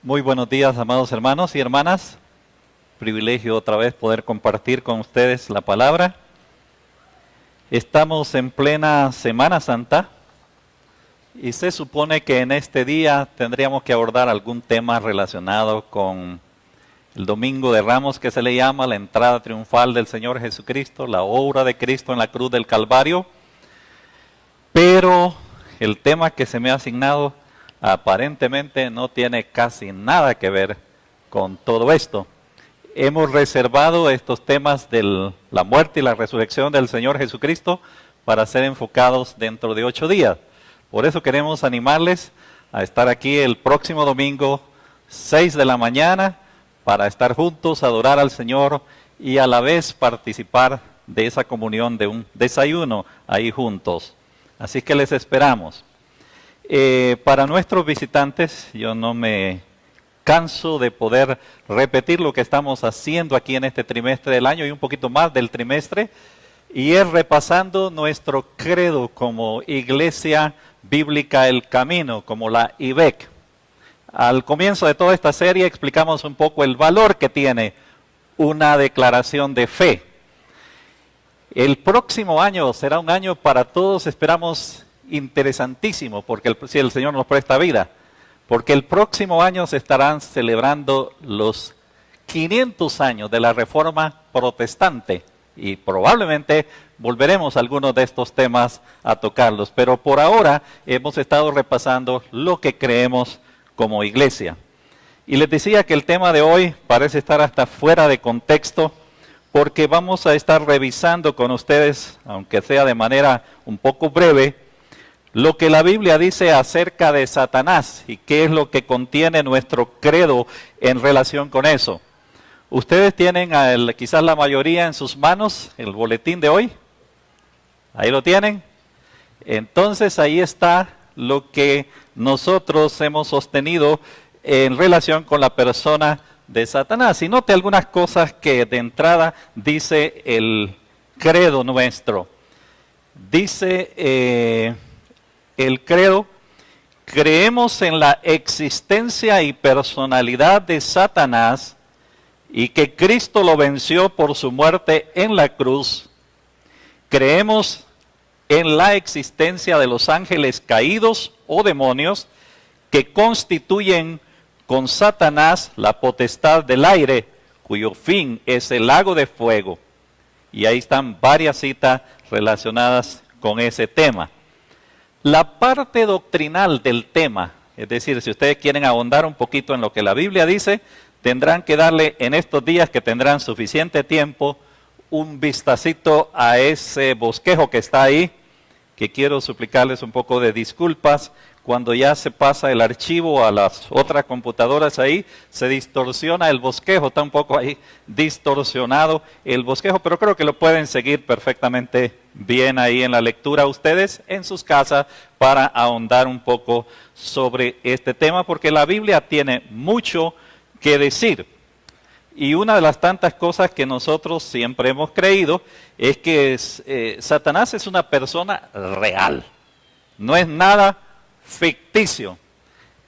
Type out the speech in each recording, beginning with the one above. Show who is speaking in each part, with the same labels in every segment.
Speaker 1: Muy buenos días, amados hermanos y hermanas. Privilegio otra vez poder compartir con ustedes la palabra. Estamos en plena Semana Santa y se supone que en este día tendríamos que abordar algún tema relacionado con el Domingo de Ramos, que se le llama la entrada triunfal del Señor Jesucristo, la obra de Cristo en la cruz del Calvario. Pero el tema que se me ha asignado aparentemente no tiene casi nada que ver con todo esto. Hemos reservado estos temas de la muerte y la resurrección del Señor Jesucristo para ser enfocados dentro de 8 días. Por eso queremos animarles a estar aquí el próximo domingo, 6 de la mañana, para estar juntos, adorar al Señor y a la vez participar de esa comunión, de un desayuno ahí juntos. Así que les esperamos. Para nuestros visitantes, yo no me canso de poder repetir lo que estamos haciendo aquí en este trimestre del año y un poquito más del trimestre, y es repasando nuestro credo como Iglesia Bíblica El Camino, como la IBEC. Al comienzo de toda esta serie explicamos un poco el valor que tiene una declaración de fe. El próximo año será un año para todos, esperamos, interesantísimo, porque si el Señor nos presta vida, porque el próximo año se estarán celebrando los 500 años de la Reforma Protestante y probablemente volveremos a algunos de estos temas a tocarlos, pero por ahora hemos estado repasando lo que creemos como iglesia. Y les decía que el tema de hoy parece estar hasta fuera de contexto, porque vamos a estar revisando con ustedes, aunque sea de manera un poco breve, lo que la Biblia dice acerca de Satanás y qué es lo que contiene nuestro credo en relación con eso. Ustedes tienen, quizás la mayoría en sus manos, el boletín de hoy. Ahí lo tienen. Entonces ahí está lo que nosotros hemos sostenido en relación con la persona de Satanás. Y note algunas cosas que de entrada dice el credo nuestro. Dice el credo: creemos en la existencia y personalidad de Satanás y que Cristo lo venció por su muerte en la cruz. Creemos en la existencia de los ángeles caídos o demonios que constituyen con Satanás la potestad del aire, cuyo fin es el lago de fuego. Y ahí están varias citas relacionadas con ese tema. La parte doctrinal del tema, es decir, si ustedes quieren ahondar un poquito en lo que la Biblia dice, tendrán que darle en estos días que tendrán suficiente tiempo un vistacito a ese bosquejo que está ahí, que quiero suplicarles un poco de disculpas. Cuando ya se pasa el archivo a las otras computadoras ahí, se distorsiona el bosquejo, está un poco ahí distorsionado el bosquejo, pero creo que lo pueden seguir perfectamente bien ahí en la lectura ustedes en sus casas para ahondar un poco sobre este tema, porque la Biblia tiene mucho que decir. Y una de las tantas cosas que nosotros siempre hemos creído es que Satanás es una persona real, no es nada ficticio.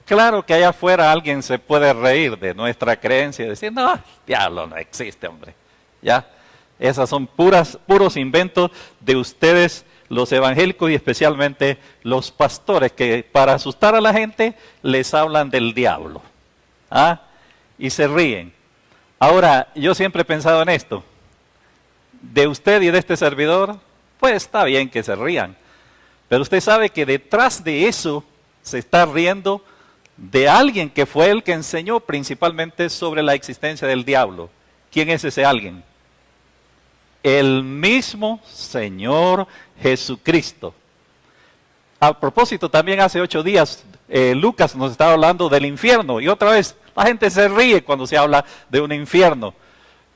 Speaker 1: Claro que allá afuera alguien se puede reír de nuestra creencia y decir, no, el diablo no existe, hombre. Ya, esas son puros inventos de ustedes, los evangélicos y especialmente los pastores, que para asustar a la gente les hablan del diablo. Y se ríen. Ahora, yo siempre he pensado en esto. De usted y de este servidor, pues está bien que se rían. Pero usted sabe que detrás de eso se está riendo de alguien que fue el que enseñó principalmente sobre la existencia del diablo. ¿Quién es ese alguien? El mismo Señor Jesucristo. A propósito, también hace 8 días Lucas nos estaba hablando del infierno y otra vez la gente se ríe cuando se habla de un infierno.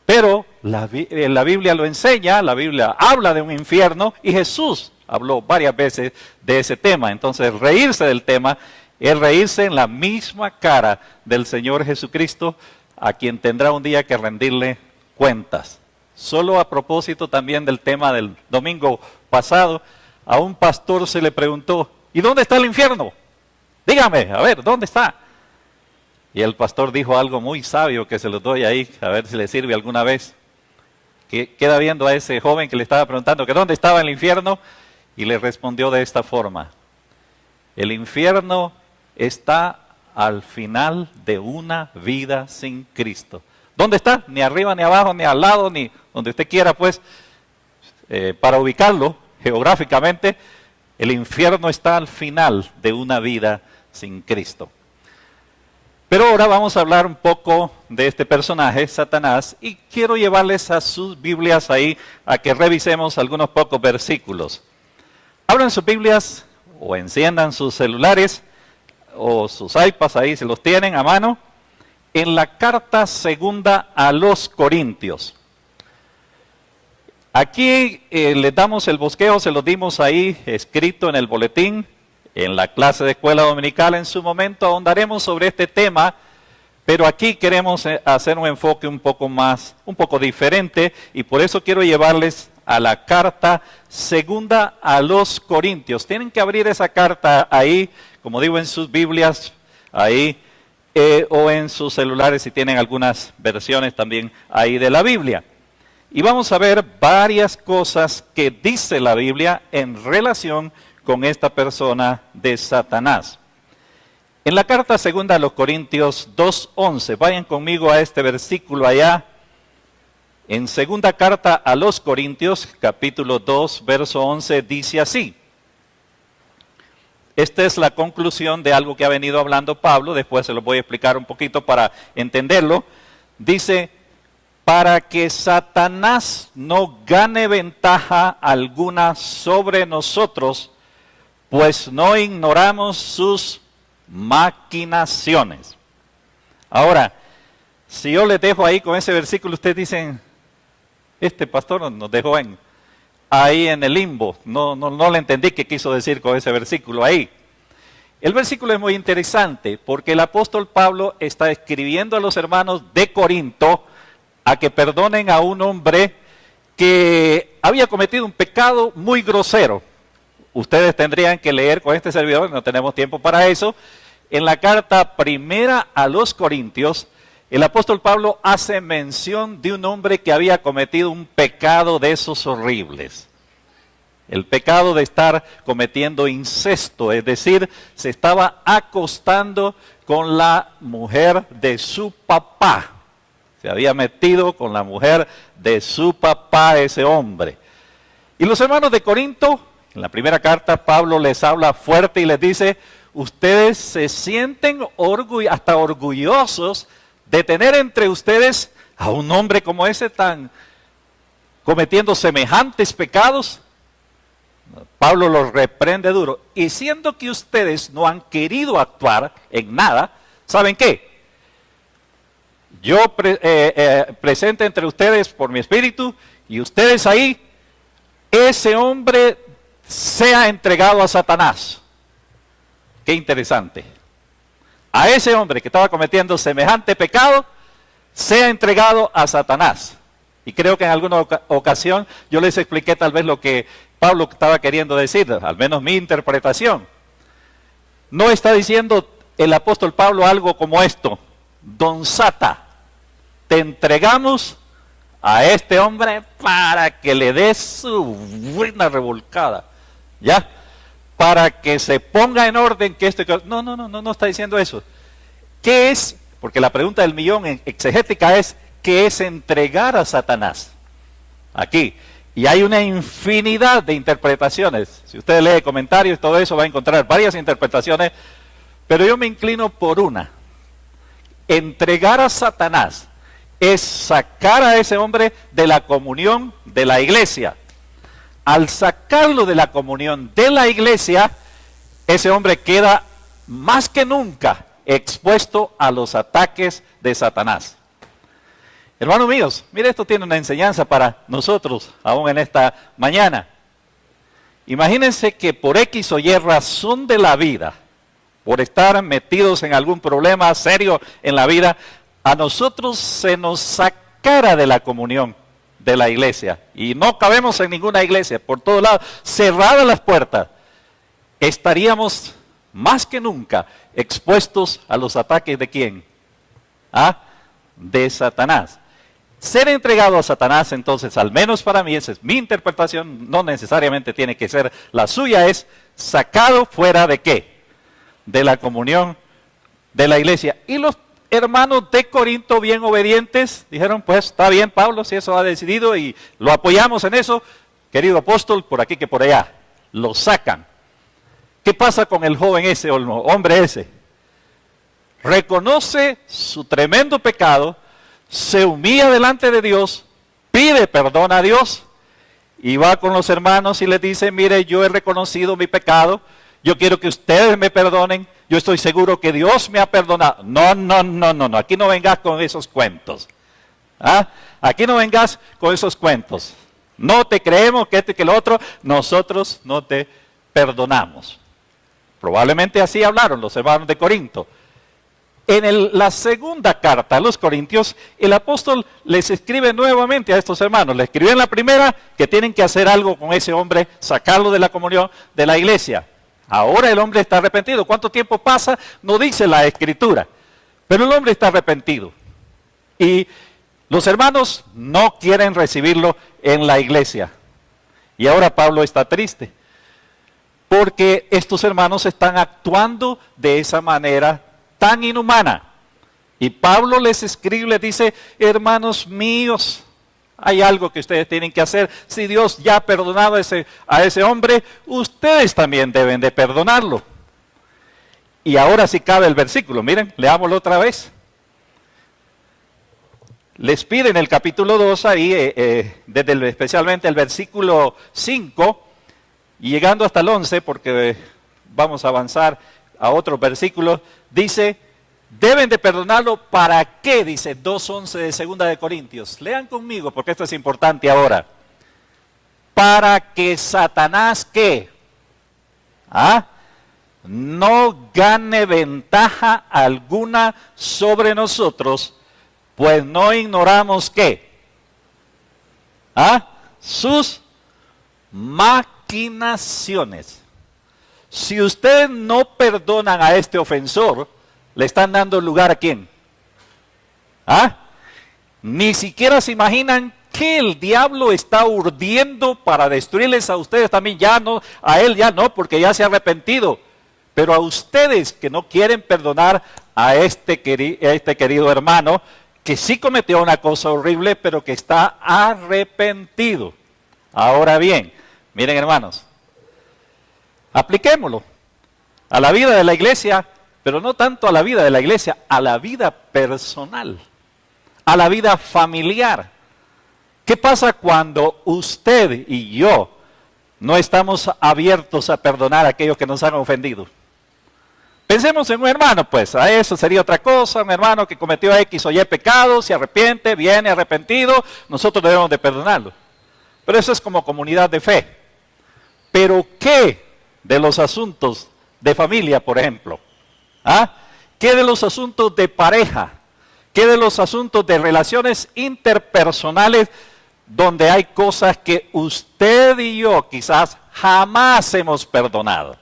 Speaker 1: Pero la Biblia lo enseña, la Biblia habla de un infierno y Jesús habló varias veces de ese tema. Entonces, reírse del tema es reírse en la misma cara del Señor Jesucristo, a quien tendrá un día que rendirle cuentas. Solo a propósito también del tema del domingo pasado, a un pastor se le preguntó, ¿y dónde está el infierno? Dígame, a ver, ¿dónde está? Y el pastor dijo algo muy sabio que se lo doy ahí, a ver si le sirve alguna vez. Que queda viendo a ese joven que le estaba preguntando que dónde estaba el infierno, y le respondió de esta forma: el infierno está al final de una vida sin Cristo. ¿Dónde está? Ni arriba, ni abajo, ni al lado, ni donde usted quiera, pues, para ubicarlo geográficamente. El infierno está al final de una vida sin Cristo. Pero ahora vamos a hablar un poco de este personaje, Satanás, y quiero llevarles a sus Biblias ahí a que revisemos algunos pocos versículos. Abran sus Biblias o enciendan sus celulares o sus iPads ahí si los tienen a mano, en la carta segunda a los Corintios. Aquí les damos el bosquejo, se lo dimos ahí escrito en el boletín, en la clase de escuela dominical. En su momento ahondaremos sobre este tema, pero aquí queremos hacer un enfoque un poco diferente, y por eso quiero llevarles a la carta segunda a los Corintios. Tienen que abrir esa carta ahí, como digo, en sus Biblias, ahí, o en sus celulares si tienen algunas versiones también ahí de la Biblia. Y vamos a ver varias cosas que dice la Biblia en relación con esta persona de Satanás. En la carta segunda a los Corintios 2:11, vayan conmigo a este versículo allá. En segunda carta a los Corintios, capítulo 2, verso 11, dice así. Esta es la conclusión de algo que ha venido hablando Pablo, después se lo voy a explicar un poquito para entenderlo. Dice: para que Satanás no gane ventaja alguna sobre nosotros, pues no ignoramos sus maquinaciones. Ahora, si yo les dejo ahí con ese versículo, ustedes dicen, este pastor nos dejó ahí en el limbo, no le entendí qué quiso decir con ese versículo ahí. El versículo es muy interesante porque el apóstol Pablo está escribiendo a los hermanos de Corinto a que perdonen a un hombre que había cometido un pecado muy grosero. Ustedes tendrían que leer con este servidor, no tenemos tiempo para eso. En la carta primera a los Corintios, el apóstol Pablo hace mención de un hombre que había cometido un pecado de esos horribles. El pecado de estar cometiendo incesto, es decir, se estaba acostando con la mujer de su papá. Se había metido con la mujer de su papá ese hombre. Y los hermanos de Corinto, en la primera carta, Pablo les habla fuerte y les dice: ustedes se sienten hasta orgullosos de tener entre ustedes a un hombre como ese tan cometiendo semejantes pecados. Pablo los reprende duro. Y siendo que ustedes no han querido actuar en nada, ¿saben qué? Yo presente entre ustedes por mi espíritu, y ustedes ahí, ese hombre sea entregado a Satanás. Qué interesante. A ese hombre que estaba cometiendo semejante pecado, sea entregado a Satanás. Y creo que en alguna ocasión yo les expliqué tal vez lo que Pablo estaba queriendo decir, al menos mi interpretación. No está diciendo el apóstol Pablo algo como esto: don Sata, te entregamos a este hombre para que le des su buena revolcada, ¿ya? Para que se ponga en orden que no está diciendo eso. ¿Qué es? Porque la pregunta del millón en exegética es: ¿qué es entregar a Satanás? Aquí. Y hay una infinidad de interpretaciones. Si usted lee comentarios y todo eso, va a encontrar varias interpretaciones, pero yo me inclino por una. Entregar a Satanás es sacar a ese hombre de la comunión de la iglesia. Al sacarlo de la comunión de la iglesia, ese hombre queda más que nunca expuesto a los ataques de Satanás. Hermanos míos, mire, esto tiene una enseñanza para nosotros, aún en esta mañana. Imagínense que por X o Y razón de la vida, por estar metidos en algún problema serio en la vida, a nosotros se nos sacara de la comunión de la iglesia. Y no cabemos en ninguna iglesia, por todos lados, cerradas las puertas. Estaríamos más que nunca expuestos a los ataques de ¿quién? de Satanás. Ser entregado a Satanás, entonces, al menos para mí, esa es mi interpretación, no necesariamente tiene que ser la suya, es sacado fuera de ¿qué? De la comunión de la iglesia. Y los hermanos de Corinto, bien obedientes, dijeron, pues está bien, Pablo, si eso ha decidido y lo apoyamos en eso, querido apóstol, por aquí que por allá. Lo sacan. ¿Qué pasa con el joven ese o el hombre ese? Reconoce su tremendo pecado, se humilla delante de Dios, pide perdón a Dios y va con los hermanos y les dice, mire, yo he reconocido mi pecado, yo quiero que ustedes me perdonen, yo estoy seguro que Dios me ha perdonado. No, aquí no vengas con esos cuentos. Aquí no vengas con esos cuentos. No te creemos que que lo otro, nosotros no te perdonamos. Probablemente así hablaron los hermanos de Corinto. En la segunda carta a los Corintios, el apóstol les escribe nuevamente a estos hermanos. Le escribió en la primera que tienen que hacer algo con ese hombre, sacarlo de la comunión de la iglesia. Ahora el hombre está arrepentido. ¿Cuánto tiempo pasa? No dice la Escritura. Pero el hombre está arrepentido. Y los hermanos no quieren recibirlo en la iglesia. Y ahora Pablo está triste. Porque estos hermanos están actuando de esa manera tan inhumana. Y Pablo les escribe, les dice, hermanos míos, hay algo que ustedes tienen que hacer. Si Dios ya ha perdonado a ese hombre, ustedes también deben de perdonarlo. Y ahora sí cabe el versículo. Miren, leámoslo otra vez. Les pide en el capítulo 2, ahí, especialmente el versículo 5, y llegando hasta el 11, porque vamos a avanzar a otros versículos, dice, deben de perdonarlo, ¿para qué? Dice 2:11 de Segunda de Corintios. Lean conmigo, porque esto es importante ahora. Para que Satanás, ¿qué? No gane ventaja alguna sobre nosotros, pues no ignoramos, ¿qué? Sus maquinaciones. Si ustedes no perdonan a este ofensor, ¿le están dando lugar a quién? Ni siquiera se imaginan que el diablo está urdiendo para destruirles a ustedes también. Ya no, a él ya no, porque ya se ha arrepentido. Pero a ustedes que no quieren perdonar a este querido hermano, que sí cometió una cosa horrible, pero que está arrepentido. Ahora bien, miren hermanos, apliquémoslo a la vida de la iglesia, pero no tanto a la vida de la iglesia, a la vida personal, a la vida familiar. ¿Qué pasa cuando usted y yo no estamos abiertos a perdonar a aquellos que nos han ofendido? Pensemos en un hermano, pues, a eso sería otra cosa, un hermano que cometió X o Y pecado, se arrepiente, viene arrepentido, nosotros debemos de perdonarlo. Pero eso es como comunidad de fe. Pero ¿qué de los asuntos de familia, por ejemplo? ¿Qué de los asuntos de pareja? ¿Qué de los asuntos de relaciones interpersonales donde hay cosas que usted y yo quizás jamás hemos perdonado?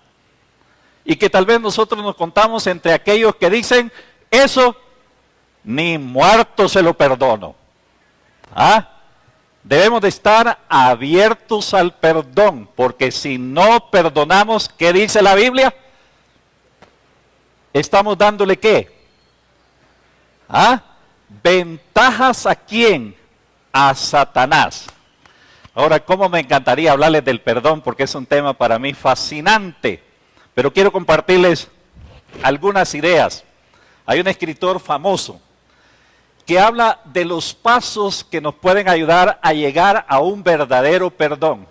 Speaker 1: Y que tal vez nosotros nos contamos entre aquellos que dicen, eso ni muerto se lo perdono. Debemos de estar abiertos al perdón, porque si no perdonamos, ¿qué dice la Biblia? Estamos dándole ¿qué? ¿Ventajas a quién? A Satanás. Ahora, ¿cómo me encantaría hablarles del perdón? Porque es un tema para mí fascinante. Pero quiero compartirles algunas ideas. Hay un escritor famoso que habla de los pasos que nos pueden ayudar a llegar a un verdadero perdón.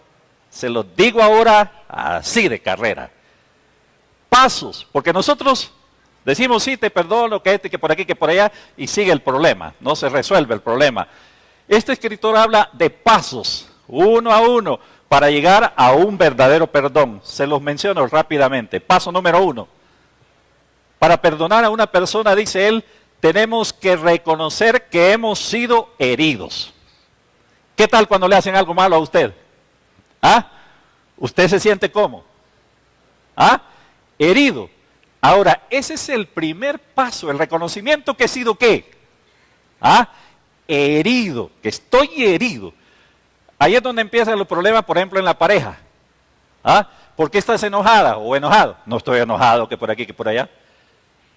Speaker 1: Se los digo ahora así de carrera. Pasos, porque nosotros decimos, sí, te perdono, que por aquí, que por allá, y sigue el problema, no se resuelve el problema. Este escritor habla de pasos, uno a uno, para llegar a un verdadero perdón. Se los menciono rápidamente. Paso número 1. Para perdonar a una persona, dice él, tenemos que reconocer que hemos sido heridos. ¿Qué tal cuando le hacen algo malo a usted? ¿Usted se siente cómo? Herido. Ahora, ese es el primer paso, el reconocimiento que he sido ¿qué? ¿Ah? Herido, que estoy herido. Ahí es donde empiezan los problemas, por ejemplo, en la pareja. ¿Ah? ¿Por qué estás enojada o enojado? No estoy enojado, que por aquí, que por allá.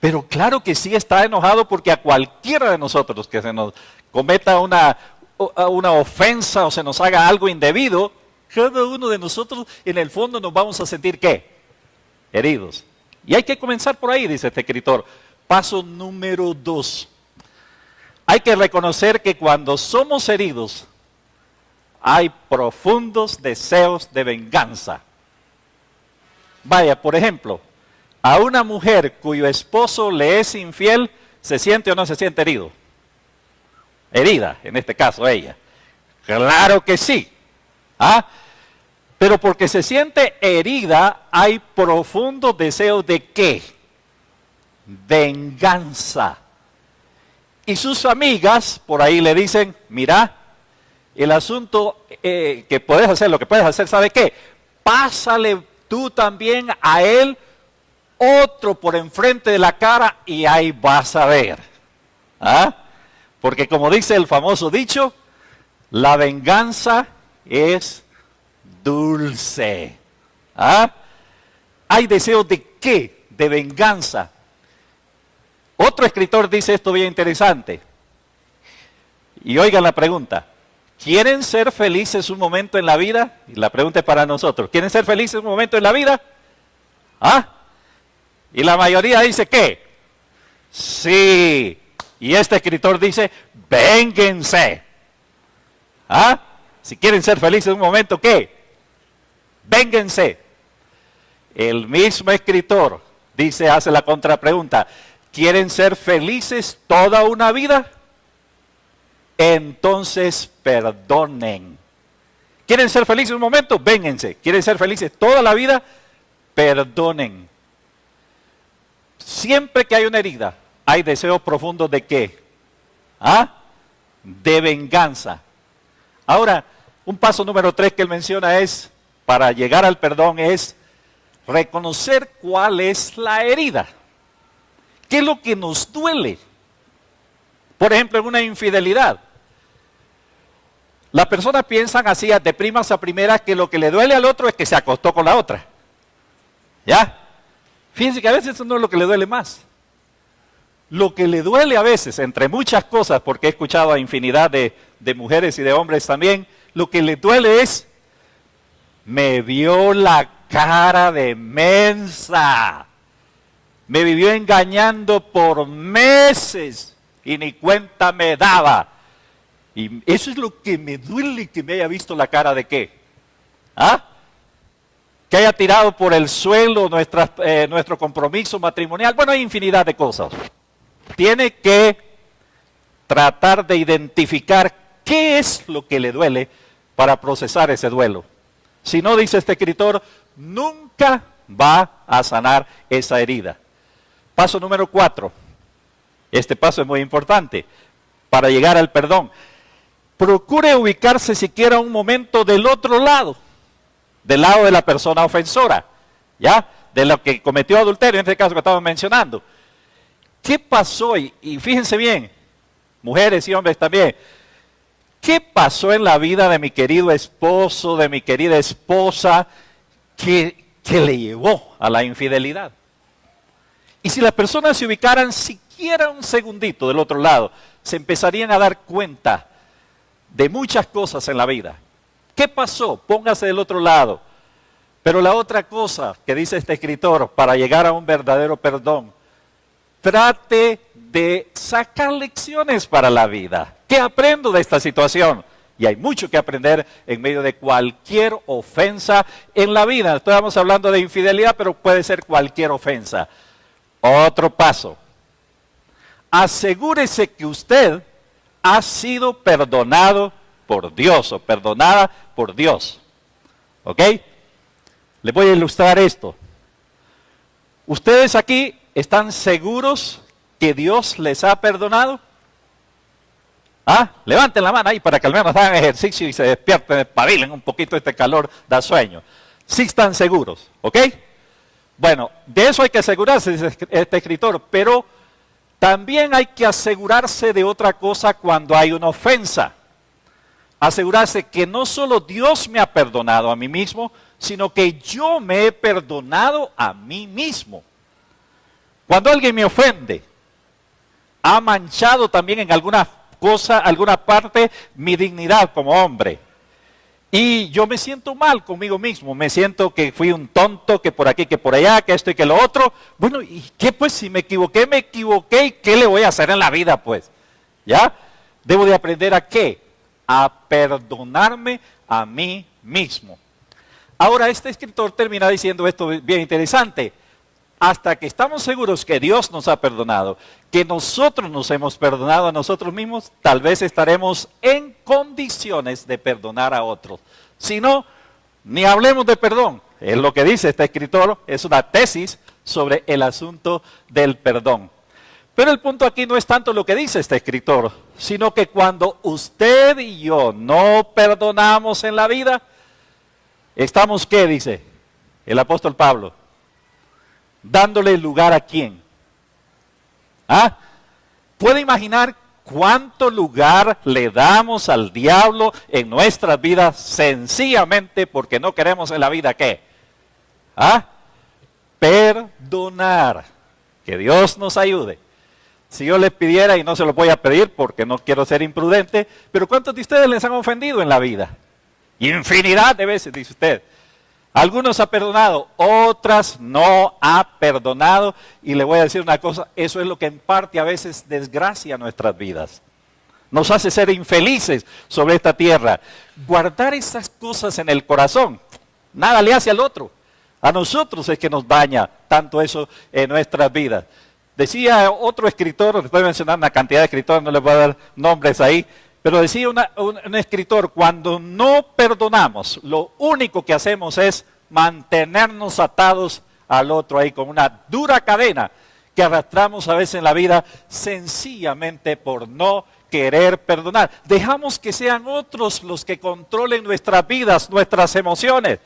Speaker 1: Pero claro que sí está enojado, porque a cualquiera de nosotros que se nos cometa una ofensa o se nos haga algo indebido, cada uno de nosotros en el fondo nos vamos a sentir ¿qué? Heridos. Y hay que comenzar por ahí, dice este escritor. Paso número 2. Hay que reconocer que cuando somos heridos, hay profundos deseos de venganza. Vaya, por ejemplo, a una mujer cuyo esposo le es infiel, ¿se siente o no se siente herido? Herida, en este caso ella. Claro que sí. ¿Ah? Pero porque se siente herida, hay profundos deseos de ¿qué? Venganza. Y sus amigas por ahí le dicen, mira, el asunto que puedes hacer, lo que puedes hacer, ¿sabe qué? Pásale tú también a él otro por enfrente de la cara y ahí vas a ver. ¿Ah? Porque como dice el famoso dicho, la venganza es dulce. ¿Ah? Hay deseos de qué? De venganza. Otro escritor dice esto bien interesante. Y oigan la pregunta. ¿Quieren ser felices un momento en la vida? Y la pregunta es para nosotros. ¿Quieren ser felices un momento en la vida? ¿Ah? Y la mayoría dice ¿qué? Sí. Y este escritor dice, vénganse. ¿Ah? Si quieren ser felices un momento, ¿qué? Vénganse. El mismo escritor dice, hace la contrapregunta, ¿quieren ser felices toda una vida? Entonces perdonen. ¿Quieren ser felices un momento? Vénganse. ¿Quieren ser felices toda la vida? Perdonen. Siempre que hay una herida, hay deseos profundos de ¿qué? ¿Ah? De venganza. Ahora, un paso número 3 que él menciona es, para llegar al perdón, es reconocer cuál es la herida. ¿Qué es lo que nos duele? Por ejemplo, en una infidelidad. Las personas piensan así de primas a primeras que lo que le duele al otro es que se acostó con la otra. ¿Ya? Fíjense que a veces eso no es lo que le duele más. Lo que le duele a veces, entre muchas cosas, porque he escuchado a infinidad de mujeres y de hombres también, lo que le duele es, me vio la cara de mensa. Me vivió engañando por meses y ni cuenta me daba. Y eso es lo que me duele, que me haya visto la cara de ¿qué? ¿Ah? Que haya tirado por el suelo nuestro compromiso matrimonial. Bueno, hay infinidad de cosas. Tiene que tratar de identificar qué es lo que le duele para procesar ese duelo. Si no, dice este escritor, nunca va a sanar esa herida. Paso número 4. Este paso es muy importante para llegar al perdón. Procure ubicarse siquiera un momento del otro lado, del lado de la persona ofensora, ¿ya? De lo que cometió adulterio, en este caso que estamos mencionando. ¿Qué pasó? Y fíjense bien, mujeres y hombres también, ¿qué pasó en la vida de mi querido esposo, de mi querida esposa, que le llevó a la infidelidad? Y si las personas se ubicaran siquiera un segundito del otro lado, se empezarían a dar cuenta de muchas cosas en la vida. ¿Qué pasó? Póngase del otro lado. Pero la otra cosa que dice este escritor, para llegar a un verdadero perdón, trate de sacar lecciones para la vida. ¿Qué aprendo de esta situación? Y hay mucho que aprender en medio de cualquier ofensa en la vida. Estamos hablando de infidelidad, pero puede ser cualquier ofensa. Otro paso. Asegúrese que usted ha sido perdonado por Dios o perdonada por Dios. ¿Ok? Les voy a ilustrar esto. ¿Ustedes aquí están seguros que Dios les ha perdonado? ¿Ah? Levanten la mano ahí para que al menos hagan ejercicio y se despierten, espabilen un poquito, este calor da sueño. Sí están seguros, ¿ok? Bueno, de eso hay que asegurarse, dice este escritor, pero También hay que asegurarse de otra cosa cuando hay una ofensa. Asegurarse que no solo Dios me ha perdonado a mí mismo, sino que yo me he perdonado a mí mismo. Cuando alguien me ofende, ha manchado también en alguna cosa, alguna parte, mi dignidad como hombre. Y yo me siento mal conmigo mismo, me siento que fui un tonto, que por aquí, que por allá, que esto y que lo otro. Bueno, ¿y qué pues? Si me equivoqué, ¿y qué le voy a hacer en la vida pues? ¿Ya? Debo de aprender a qué? A perdonarme a mí mismo. Ahora, este escritor termina diciendo esto bien interesante. Hasta que estamos seguros que Dios nos ha perdonado, que nosotros nos hemos perdonado a nosotros mismos, tal vez estaremos en condiciones de perdonar a otros. Si no, ni hablemos de perdón. Es lo que dice este escritor, es una tesis sobre el asunto del perdón. Pero el punto aquí no es tanto lo que dice este escritor, sino que cuando usted y yo no perdonamos en la vida, estamos, ¿qué dice el apóstol Pablo? ¿Dándole lugar a quién? ¿Ah? ¿Puede imaginar cuánto lugar le damos al diablo en nuestras vidas sencillamente porque no queremos en la vida qué? ¿Ah? Perdonar. Que Dios nos ayude. Si yo les pidiera, y no se lo voy a pedir porque no quiero ser imprudente, pero ¿cuántos de ustedes les han ofendido en la vida? Infinidad de veces, dice usted. Algunos ha perdonado, otras no ha perdonado. Y le voy a decir una cosa, eso es lo que en parte a veces desgracia nuestras vidas. Nos hace ser infelices sobre esta tierra. Guardar esas cosas en el corazón, nada le hace al otro. A nosotros es que nos daña tanto eso en nuestras vidas. Decía otro escritor, les voy a mencionar una cantidad de escritores, no les voy a dar nombres ahí, pero decía un escritor, cuando no perdonamos, lo único que hacemos es mantenernos atados al otro ahí con una dura cadena que arrastramos a veces en la vida sencillamente por no querer perdonar. Dejamos que sean otros los que controlen nuestras vidas, nuestras emociones.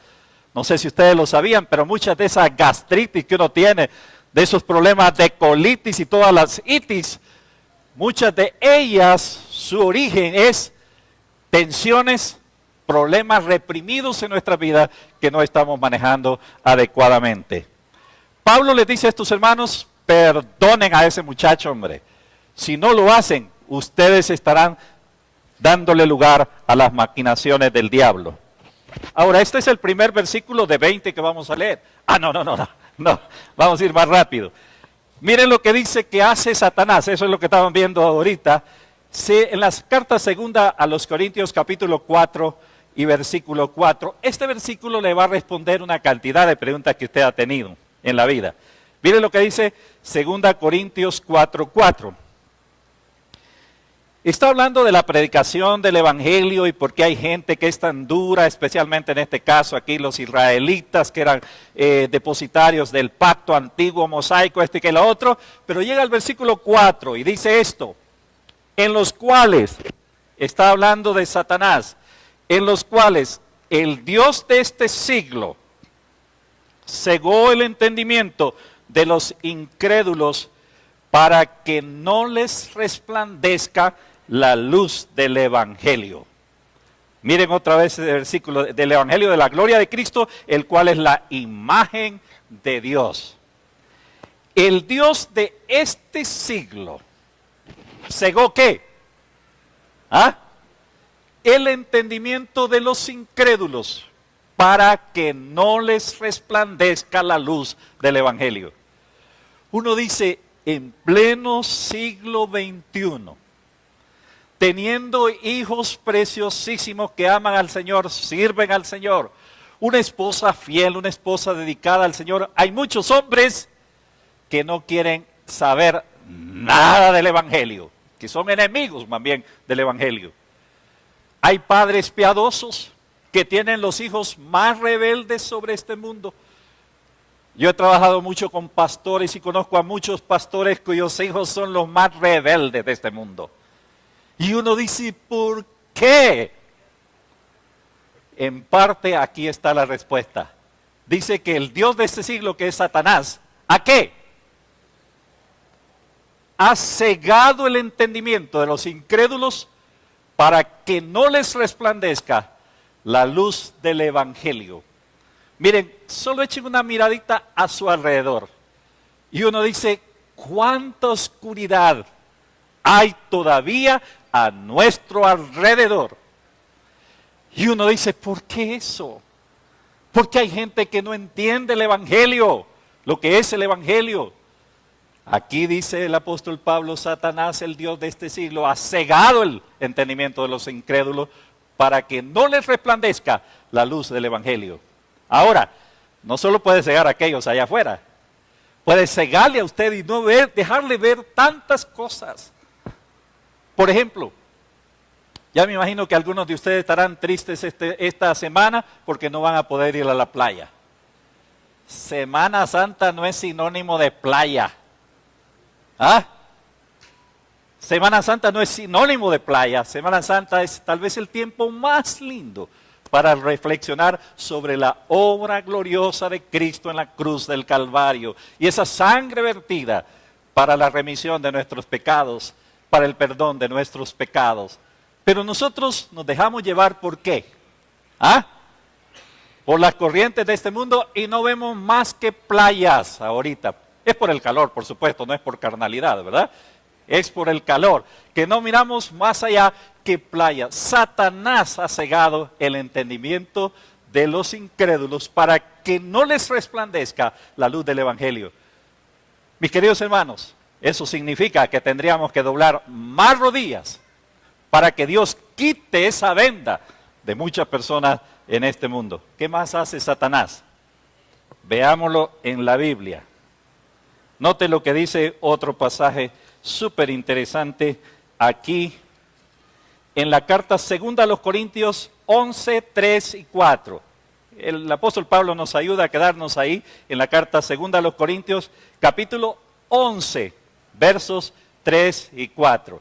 Speaker 1: No sé si ustedes lo sabían, pero muchas de esas gastritis que uno tiene, de esos problemas de colitis y todas las itis, muchas de ellas, su origen es tensiones, problemas reprimidos en nuestra vida que no estamos manejando adecuadamente. Pablo les dice a estos hermanos, perdonen a ese muchacho, hombre. Si no lo hacen, ustedes estarán dándole lugar a las maquinaciones del diablo. Ahora, este es el primer versículo de 20 que vamos a leer. No, vamos a ir más rápido. Miren lo que dice que hace Satanás, eso es lo que estaban viendo ahorita. En las cartas segunda a los Corintios capítulo 4 y versículo 4, este versículo le va a responder una cantidad de preguntas que usted ha tenido en la vida. Miren lo que dice segunda Corintios 4:4. Está hablando de la predicación del evangelio y por qué hay gente que es tan dura, especialmente en este caso aquí los israelitas que eran depositarios del pacto antiguo mosaico, este que lo otro. Pero llega el versículo 4 y dice esto, en los cuales, está hablando de Satanás, en los cuales el Dios de este siglo cegó el entendimiento de los incrédulos para que no les resplandezca la luz del evangelio. Miren otra vez el versículo del evangelio de la gloria de Cristo, el cual es la imagen de Dios. El Dios de este siglo cegó ¿qué? El entendimiento de los incrédulos para que no les resplandezca la luz del evangelio. Uno dice, en pleno siglo XXI, teniendo hijos preciosísimos que aman al Señor, sirven al Señor, una esposa fiel, una esposa dedicada al Señor, hay muchos hombres que no quieren saber nada del evangelio, que son enemigos más bien del evangelio. Hay padres piadosos que tienen los hijos más rebeldes sobre este mundo. Yo he trabajado mucho con pastores y conozco a muchos pastores cuyos hijos son los más rebeldes de este mundo. Y uno dice, ¿por qué? En parte aquí está la respuesta. Dice que el Dios de este siglo, que es Satanás, ¿a qué? ha cegado el entendimiento de los incrédulos para que no les resplandezca la luz del Evangelio. Miren, solo echen una miradita a su alrededor y uno dice, ¿cuánta oscuridad hay todavía a nuestro alrededor? Y uno dice, ¿por qué eso? Porque hay gente que no entiende el Evangelio, lo que es el Evangelio. Aquí dice el apóstol Pablo, Satanás, el Dios de este siglo, ha cegado el entendimiento de los incrédulos para que no les resplandezca la luz del Evangelio. Ahora, no solo puede cegar a aquellos allá afuera, puede cegarle a usted y no dejarle ver tantas cosas. Por ejemplo, ya me imagino que algunos de ustedes estarán tristes esta semana porque no van a poder ir a la playa. Semana Santa no es sinónimo de playa. ¿Ah? Semana Santa no es sinónimo de playa. Semana Santa es tal vez el tiempo más lindo para reflexionar sobre la obra gloriosa de Cristo en la cruz del Calvario y esa sangre vertida para la remisión de nuestros pecados, para el perdón de nuestros pecados. Pero nosotros nos dejamos llevar ¿por qué? ¿Ah? Por las corrientes de este mundo y no vemos más que playas ahorita. Es por el calor, por supuesto, no es por carnalidad, ¿verdad? Es por el calor, que no miramos más allá que playas. Satanás ha cegado el entendimiento de los incrédulos para que no les resplandezca la luz del Evangelio. Mis queridos hermanos, eso significa que tendríamos que doblar más rodillas para que Dios quite esa venda de muchas personas en este mundo. ¿Qué más hace Satanás? Veámoslo en la Biblia. Note lo que dice otro pasaje súper interesante aquí en la carta segunda a los Corintios 11, 3 y 4. El apóstol Pablo nos ayuda a quedarnos ahí en la carta segunda a los Corintios, capítulo 11, versos 3 y 4.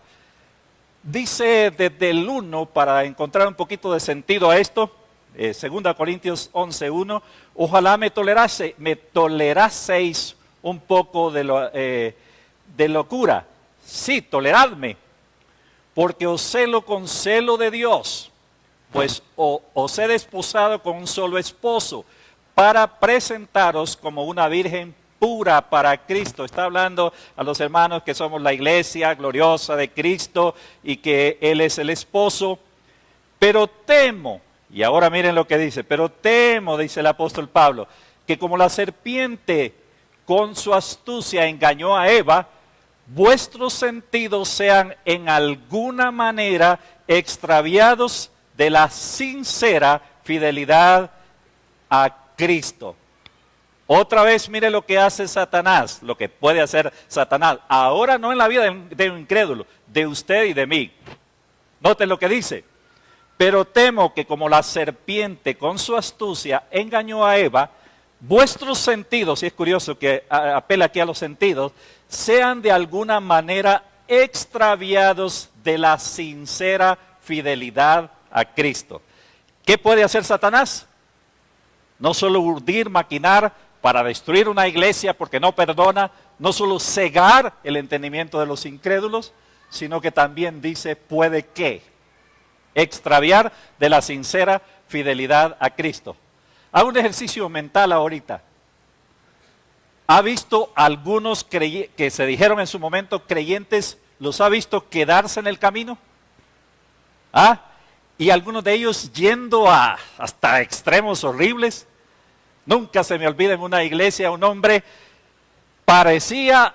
Speaker 1: Dice desde el 1, para encontrar un poquito de sentido a esto, 2 Corintios 11, 1, ojalá me toleraseis un poco de locura. Sí, toleradme, porque os celo con celo de Dios, pues os he desposado con un solo esposo, para presentaros como una virgen pura para Cristo. Está hablando a los hermanos que somos la iglesia gloriosa de Cristo y que Él es el esposo. Pero temo, y ahora miren lo que dice, pero temo, dice el apóstol Pablo, que como la serpiente con su astucia engañó a Eva, vuestros sentidos sean en alguna manera extraviados de la sincera fidelidad a Cristo. Otra vez mire lo que hace Satanás, lo que puede hacer Satanás. Ahora no en la vida de un incrédulo, de usted y de mí. Noten lo que dice. Pero temo que como la serpiente con su astucia engañó a Eva, vuestros sentidos, y es curioso que apela aquí a los sentidos, sean de alguna manera extraviados de la sincera fidelidad a Cristo. ¿Qué puede hacer Satanás? No solo urdir, maquinar para destruir una iglesia porque no perdona, no solo cegar el entendimiento de los incrédulos, sino que también dice, puede que extraviar de la sincera fidelidad a Cristo. Haga un ejercicio mental ahorita. ¿Ha visto algunos que se dijeron en su momento creyentes, los ha visto quedarse en el camino? ¿Ah? Y algunos de ellos yendo hasta extremos horribles. Nunca se me olvida en una iglesia un hombre, parecía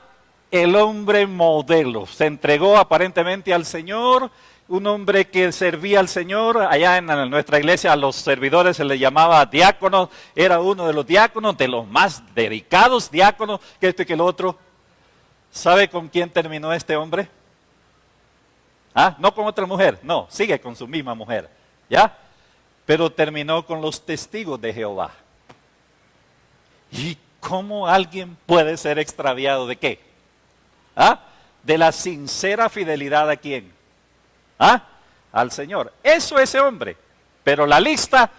Speaker 1: el hombre modelo. Se entregó aparentemente al Señor, un hombre que servía al Señor. Allá en nuestra iglesia a los servidores se les llamaba diáconos. Era uno de los diáconos, de los más dedicados diáconos, que este que el otro. ¿Sabe con quién terminó este hombre? ¿Ah? No con otra mujer, no, sigue con su misma mujer, ¿ya? Pero terminó con los testigos de Jehová. ¿Y cómo alguien puede ser extraviado de qué? ¿Ah? De la sincera fidelidad a quién. ¿Ah? Al Señor. Eso es ese hombre. Pero la lista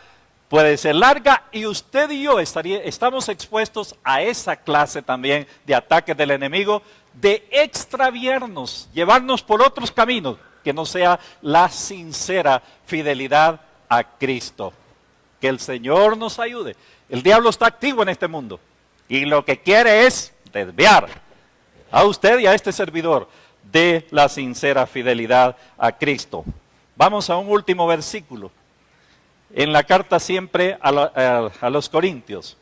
Speaker 1: puede ser larga y usted y yo estamos expuestos a esa clase también de ataques del enemigo de extraviarnos, llevarnos por otros caminos, que no sea la sincera fidelidad a Cristo. Que el Señor nos ayude. El diablo está activo en este mundo y lo que quiere es desviar a usted y a este servidor de la sincera fidelidad a Cristo. Vamos a un último versículo en la carta siempre a los Corintios.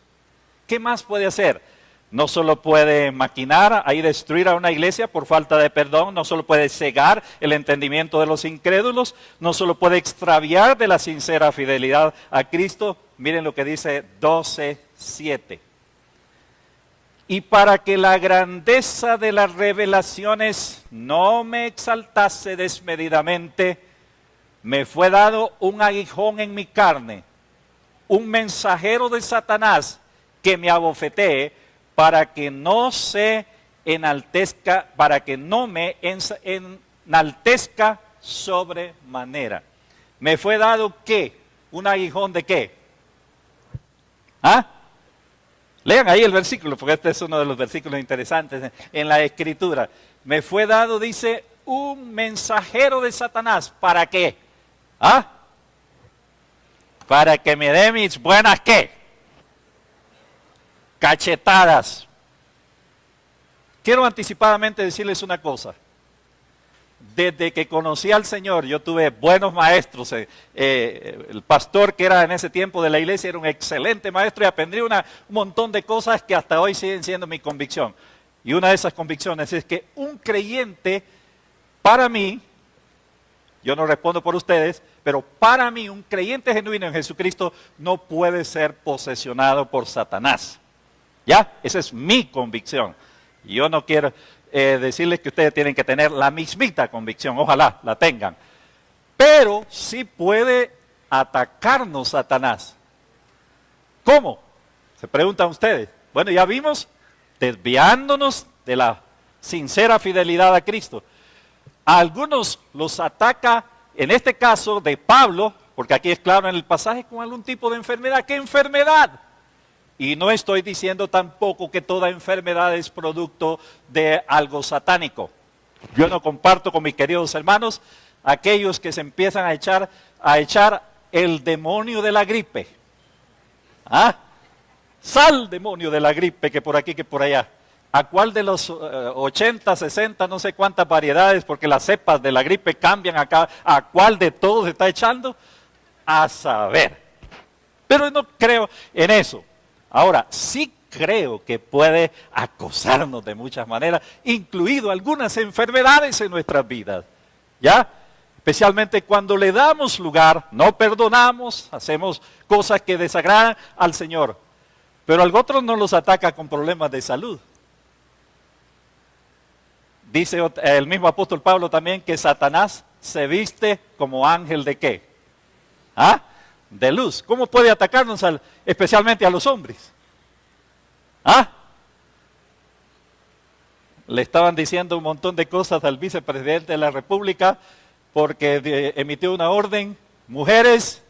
Speaker 1: ¿Qué más puede hacer? No solo puede maquinar, ahí destruir a una iglesia por falta de perdón, no solo puede cegar el entendimiento de los incrédulos, no solo puede extraviar de la sincera fidelidad a Cristo. Miren lo que dice 12:7. Y para que la grandeza de las revelaciones no me exaltase desmedidamente, me fue dado un aguijón en mi carne, un mensajero de Satanás que me abofetee, para que no se enaltezca, para que no me enaltezca sobremanera. ¿Me fue dado qué? ¿Un aguijón de qué? ¿Ah? Lean ahí el versículo, porque este es uno de los versículos interesantes en la Escritura. Me fue dado, dice, un mensajero de Satanás. ¿Para qué? ¿Ah? Para que me dé mis buenas ¿qué? Cachetadas. Quiero anticipadamente decirles una cosa. Desde que conocí al Señor, yo tuve buenos maestros. El pastor que era en ese tiempo de la iglesia era un excelente maestro y aprendí un montón de cosas que hasta hoy siguen siendo mi convicción. Y una de esas convicciones es que un creyente, para mí, yo no respondo por ustedes, pero para mí un creyente genuino en Jesucristo no puede ser posesionado por Satanás. ¿Ya? Esa es mi convicción. Y yo no quiero decirles que ustedes tienen que tener la mismita convicción. Ojalá la tengan. Pero sí puede atacarnos Satanás. ¿Cómo? Se preguntan ustedes. Bueno, ya vimos, desviándonos de la sincera fidelidad a Cristo. A algunos los ataca, en este caso de Pablo, porque aquí es claro en el pasaje, con algún tipo de enfermedad. ¿Qué enfermedad? Y no estoy diciendo tampoco que toda enfermedad es producto de algo satánico. Yo no comparto con mis queridos hermanos aquellos que se empiezan a echar el demonio de la gripe. ¿Ah? Sal demonio de la gripe, que por aquí, que por allá. ¿A cuál de los 80, 60, no sé cuántas variedades, porque las cepas de la gripe cambian acá, a cuál de todos se está echando? A saber. Pero no creo en eso. Ahora, sí creo que puede acosarnos de muchas maneras, incluido algunas enfermedades en nuestras vidas, ¿ya? Especialmente cuando le damos lugar, no perdonamos, hacemos cosas que desagradan al Señor. Pero al otro no los ataca con problemas de salud. Dice el mismo apóstol Pablo también que Satanás se viste como ángel de ¿qué? ¿Ah? De luz. ¿Cómo puede atacarnos especialmente a los hombres? ¿Ah? Le estaban diciendo un montón de cosas al vicepresidente de la República porque emitió una orden. Mujeres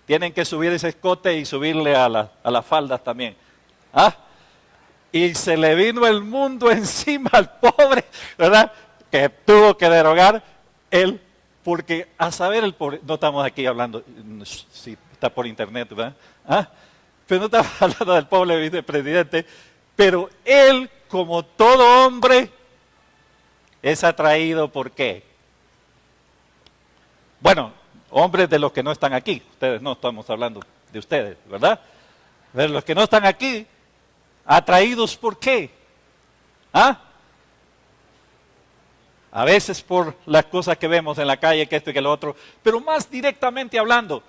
Speaker 1: tienen que subir ese escote y subirle a las faldas también. ¿Ah? Y se le vino el mundo encima al pobre, ¿verdad? Que tuvo que derogar él. Porque a saber el pobre, no estamos aquí hablando, sí, está por internet, ¿verdad? ¿Ah? Pero no estamos hablando del pobre vicepresidente, pero él, como todo hombre, es atraído ¿por qué? Bueno, hombres de los que no están aquí, ustedes no estamos hablando de ustedes, ¿verdad? De los que no están aquí, atraídos ¿por qué? ¿Ah? A veces por las cosas que vemos en la calle, que esto y que lo otro, pero más directamente hablando,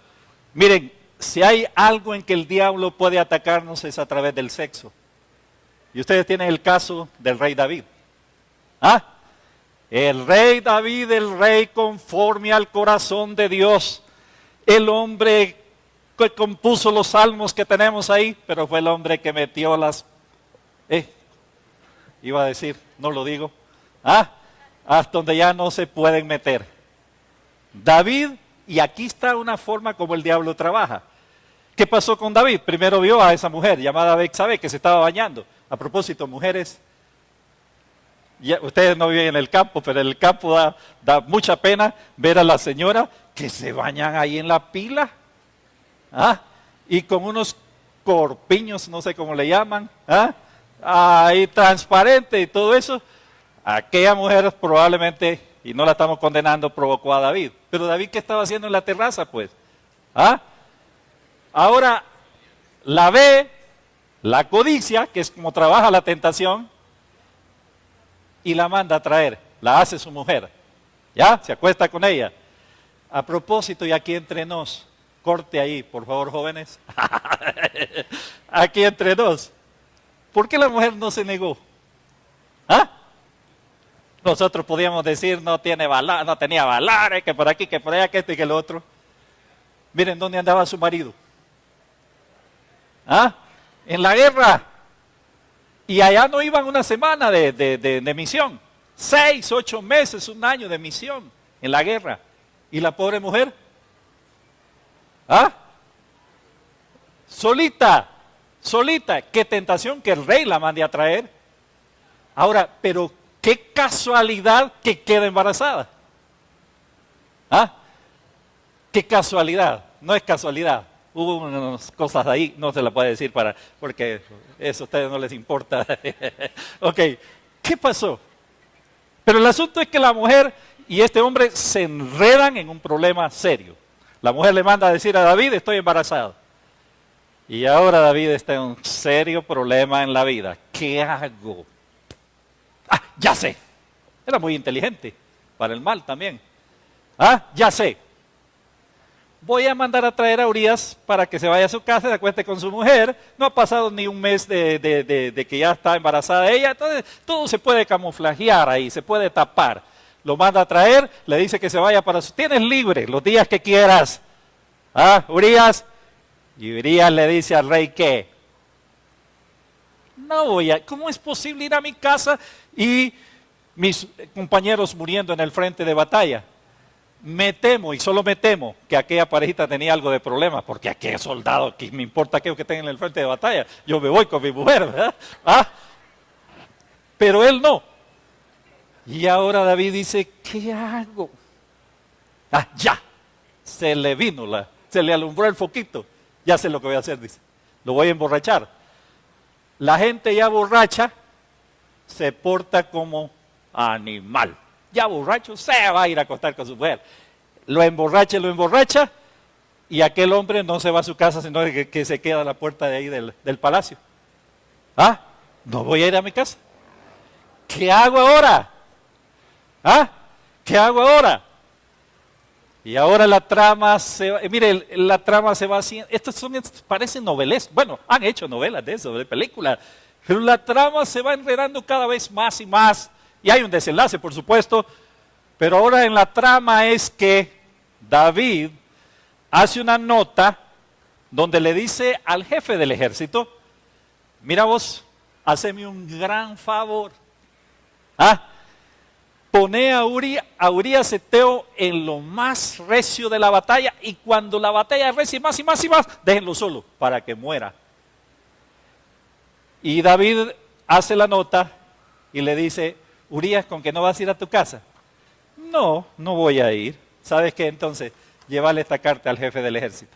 Speaker 1: miren, si hay algo en que el diablo puede atacarnos es a través del sexo. Y ustedes tienen el caso del rey David. ¿Ah? El rey David, el rey conforme al corazón de Dios, el hombre que compuso los salmos que tenemos ahí, pero fue el hombre que metió iba a decir, no lo digo, hasta donde ya no se pueden meter. David, y aquí está una forma como el diablo trabaja. ¿Qué pasó con David? Primero vio a esa mujer llamada Betsabé que se estaba bañando. A propósito, mujeres, Ya, ustedes no viven en el campo, pero en el campo da mucha pena ver a la señora que se bañan ahí en la pila. ¿Ah? Y con unos corpiños, no sé cómo le llaman, ¿ah? Ahí transparente y todo eso. Aquella mujer probablemente, y no la estamos condenando, provocó a David. Pero David, ¿qué estaba haciendo en la terraza, pues? ¿Ah? Ahora, la ve, la codicia, que es como trabaja la tentación, y la manda a traer, la hace su mujer. ¿Ya? Se acuesta con ella. A propósito, y aquí entre nos, corte ahí, por favor, jóvenes. Aquí entre nos. ¿Por qué la mujer no se negó? ¿Ah? Nosotros podíamos decir, no tenía valor, que por aquí, que por allá, que este y que el otro. Miren dónde andaba su marido. ¿Ah? En la guerra. Y allá no iban una semana de misión. 6, 8 meses, un año de misión en la guerra. ¿Y la pobre mujer? ¿Ah? Solita. Qué tentación que el rey la mande a traer. Ahora, pero qué casualidad que queda embarazada. ¿Ah? Qué casualidad. No es casualidad. Hubo unas cosas ahí, no se las puede decir porque eso a ustedes no les importa. Ok, ¿qué pasó? Pero el asunto es que la mujer y este hombre se enredan en un problema serio. La mujer le manda a decir a David, estoy embarazada. Y ahora David está en un serio problema en la vida. ¿Qué hago? Ah, ya sé. Era muy inteligente, para el mal también. Ah, ya sé. Voy a mandar a traer a Urías para que se vaya a su casa, se acueste con su mujer. No ha pasado ni un mes de que ya está embarazada ella. Entonces, todo se puede camuflajear ahí, se puede tapar. Lo manda a traer, le dice que se vaya para su... Tienes libre los días que quieras. ¿Ah, Urías? Y Urías le dice al rey, ¿qué? No voy a... ¿Cómo es posible ir a mi casa y mis compañeros muriendo en el frente de batalla? Me temo, y solo me temo, que aquella parejita tenía algo de problema, porque aquel soldado, que me importa aquello que tenga en el frente de batalla, yo me voy con mi mujer, ¿verdad? ¿Ah? Pero él no. Y ahora David dice, ¿qué hago? Ah, ya, se le alumbró el foquito, ya sé lo que voy a hacer, dice, lo voy a emborrachar. La gente ya borracha se porta como animal. Ya borracho, se va a ir a acostar con su mujer. Lo emborracha, y aquel hombre no se va a su casa, sino que se queda a la puerta de ahí del palacio. ¿Ah? No voy a ir a mi casa. ¿Qué hago ahora? ¿Ah? ¿Qué hago ahora? Y ahora la trama la trama se va haciendo, estos parecen novelas, bueno, han hecho novelas de eso, de películas, pero la trama se va enredando cada vez más y más. Y hay un desenlace, por supuesto, pero ahora en la trama es que David hace una nota donde le dice al jefe del ejército, mira vos, haceme un gran favor. ¿Ah? Pone a Urías Eteo en lo más recio de la batalla, y cuando la batalla recie más y más y más, déjenlo solo para que muera. Y David hace la nota y le dice, Urías, ¿con que no vas a ir a tu casa? No, no voy a ir. ¿Sabes qué? Entonces, llévale esta carta al jefe del ejército.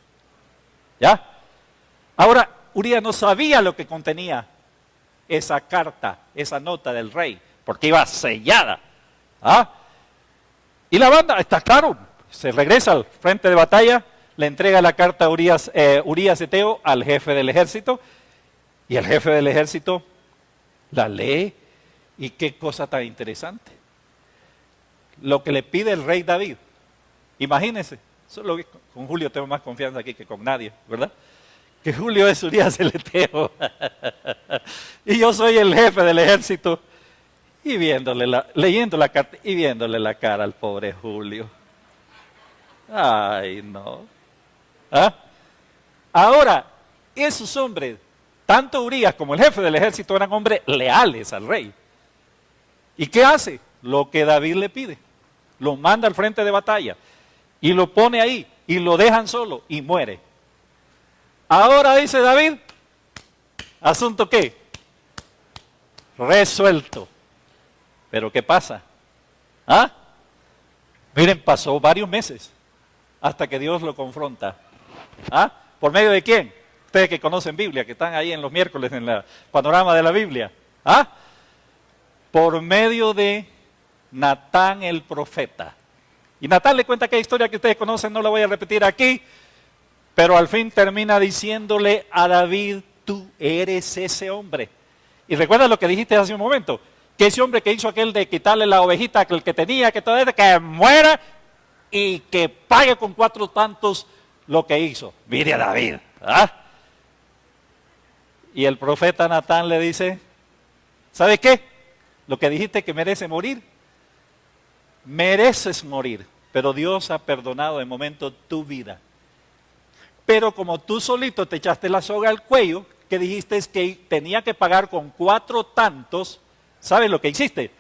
Speaker 1: ¿Ya? Ahora, Urías no sabía lo que contenía esa carta, esa nota del rey, porque iba sellada. ¿Ah? Y la banda, está claro, se regresa al frente de batalla, le entrega la carta a Urías Eteo al jefe del ejército, y el jefe del ejército la lee. Y qué cosa tan interesante. Lo que le pide el rey David. Imagínense, solo con Julio tengo más confianza aquí que con nadie, ¿verdad? Que Julio es Urías el Eteo. Y yo soy el jefe del ejército. Y leyendo la carta y viéndole la cara al pobre Julio. Ay, no. ¿Ah? Ahora, esos hombres, tanto Urías como el jefe del ejército, eran hombres leales al rey. ¿Y qué hace? Lo que David le pide. Lo manda al frente de batalla y lo pone ahí y lo dejan solo y muere. Ahora dice David, ¿asunto qué? Resuelto. Pero ¿qué pasa? ¿Ah? Miren, pasó varios meses hasta que Dios lo confronta. ¿Ah? ¿Por medio de quién? Ustedes que conocen Biblia, que están ahí en los miércoles en el panorama de la Biblia. ¿Ah? Por medio de Natán el profeta. Y Natán le cuenta aquella historia que ustedes conocen, no la voy a repetir aquí, pero al fin termina diciéndole a David, tú eres ese hombre. Y recuerda lo que dijiste hace un momento, que ese hombre que hizo aquel de quitarle la ovejita que el que tenía, que todo eso, que muera y que pague con 4 tantos lo que hizo. Mire a David. ¿Ah? Y el profeta Natán le dice, ¿sabe qué? Lo que dijiste que merece morir, mereces morir, pero Dios ha perdonado de momento tu vida. Pero como tú solito te echaste la soga al cuello, que dijiste que tenía que pagar con 4 tantos, ¿sabes lo que hiciste?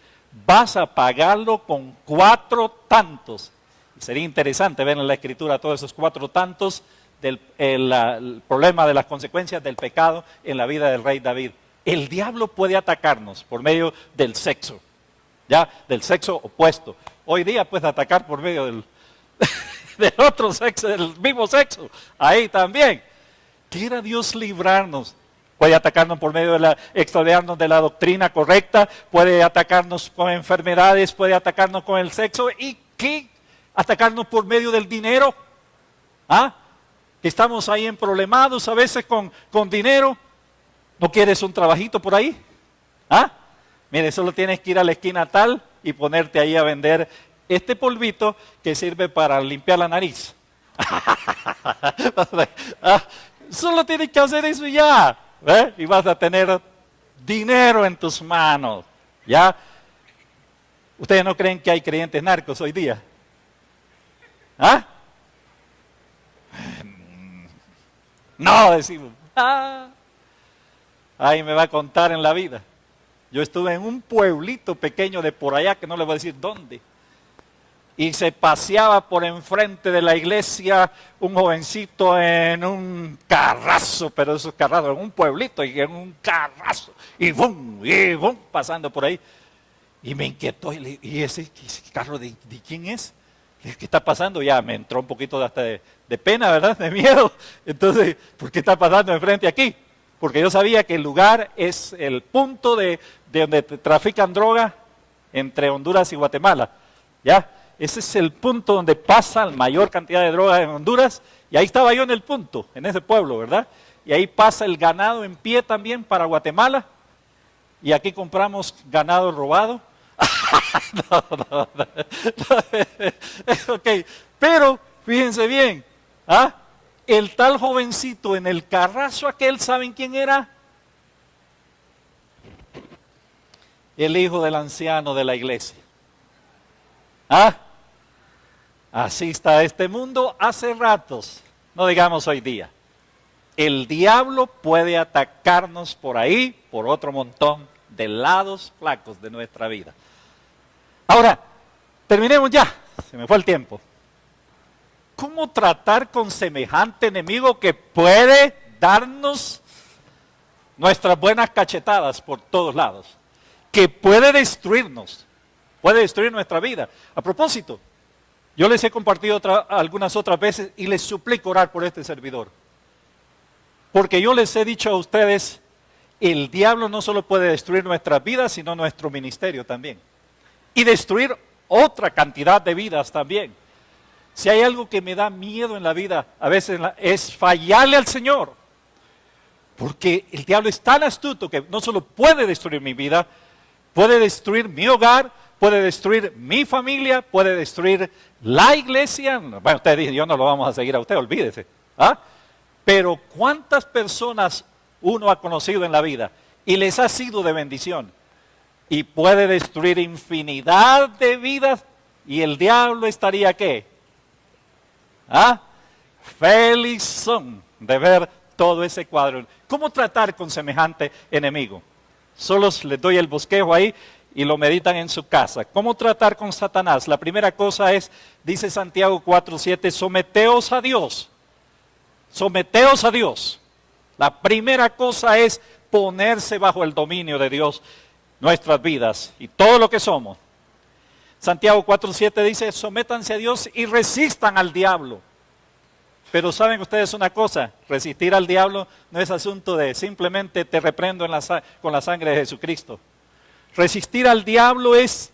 Speaker 1: Vas a pagarlo con 4 tantos. Y sería interesante ver en la Escritura todos esos 4 tantos del el problema de las consecuencias del pecado en la vida del rey David. El diablo puede atacarnos por medio del sexo, ya, del sexo opuesto. Hoy día puede atacar por medio del otro sexo, del mismo sexo, ahí también. Quiera Dios librarnos. Puede atacarnos por medio de extraviarnos de la doctrina correcta, puede atacarnos con enfermedades, puede atacarnos con el sexo y ¿qué? Atacarnos por medio del dinero. ¿Ah? Que estamos ahí emproblemados a veces con dinero. ¿No quieres un trabajito por ahí? ¿Ah? Mire, solo tienes que ir a la esquina tal y ponerte ahí a vender este polvito que sirve para limpiar la nariz. Solo tienes que hacer eso y ya. ¿Eh? Y vas a tener dinero en tus manos. ¿Ya? ¿Ustedes no creen que hay creyentes narcos hoy día? ¿Ah? No, decimos. Ahí me va a contar en la vida. Yo estuve en un pueblito pequeño de por allá, que no le voy a decir dónde. Y se paseaba por enfrente de la iglesia un jovencito en un carrazo, pero esos carrazos, en un pueblito y en un carrazo. Y bum, pasando por ahí. Y me inquietó, ¿y ese carro de quién es? ¿Qué está pasando? Ya me entró un poquito hasta de pena, ¿verdad? De miedo. Entonces, ¿por qué está pasando enfrente aquí? Porque yo sabía que el lugar es el punto de donde trafican droga entre Honduras y Guatemala. ¿Ya? Ese es el punto donde pasa la mayor cantidad de droga en Honduras. Y ahí estaba yo en el punto, en ese pueblo, ¿verdad? Y ahí pasa el ganado en pie también para Guatemala. Y aquí compramos ganado robado. No. Ok, pero fíjense bien, ¿ah? El tal jovencito en el carrazo aquel, ¿saben quién era? El hijo del anciano de la iglesia. ¿Ah? Así está este mundo hace ratos, no digamos hoy día. El diablo puede atacarnos por ahí, por otro montón de lados flacos de nuestra vida. Ahora, terminemos ya, se me fue el tiempo. ¿Cómo tratar con semejante enemigo que puede darnos nuestras buenas cachetadas por todos lados? Que puede destruirnos, puede destruir nuestra vida. A propósito, yo les he compartido algunas otras veces y les suplico orar por este servidor. Porque yo les he dicho a ustedes, el diablo no solo puede destruir nuestras vidas, sino nuestro ministerio también. Y destruir otra cantidad de vidas también. Si hay algo que me da miedo en la vida, a veces es fallarle al Señor. Porque el diablo es tan astuto que no solo puede destruir mi vida, puede destruir mi hogar, puede destruir mi familia, puede destruir la iglesia. Bueno, usted dice, yo no lo vamos a seguir a usted, olvídese. ¿Ah? Pero ¿cuántas personas uno ha conocido en la vida y les ha sido de bendición? Y puede destruir infinidad de vidas y el diablo estaría ¿qué? ¿Ah? Feliz son de ver todo ese cuadro. ¿Cómo tratar con semejante enemigo? Solo les doy el bosquejo ahí y lo meditan en su casa. ¿Cómo tratar con Satanás? La primera cosa es, dice Santiago 4:7, someteos a Dios. Someteos a Dios. La primera cosa es ponerse bajo el dominio de Dios. nuestras vidas y todo lo que somos. Santiago 4:7 dice, sométanse a Dios y resistan al diablo. Pero saben ustedes una cosa, resistir al diablo no es asunto de simplemente te reprendo con la sangre de Jesucristo. Resistir al diablo es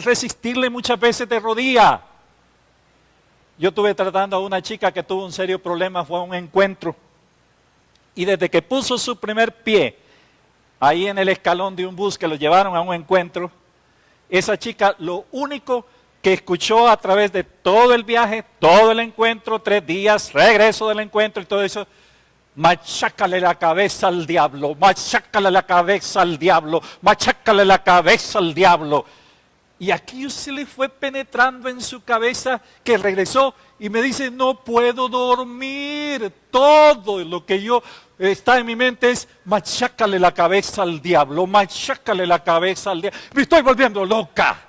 Speaker 1: resistirle muchas veces de rodilla. Yo estuve tratando a una chica que tuvo un serio problema, fue a un encuentro. Y desde que puso su primer pie ahí en el escalón de un bus que lo llevaron a un encuentro, esa chica lo único que escuchó a través de todo el viaje, todo el encuentro, 3 días, regreso del encuentro y todo eso, machácale la cabeza al diablo, machácale la cabeza al diablo, machácale la cabeza al diablo. Y aquí se le fue penetrando en su cabeza que regresó y me dice, no puedo dormir. Todo lo que está en mi mente es, machácale la cabeza al diablo, machácale la cabeza al diablo. Me estoy volviendo loca.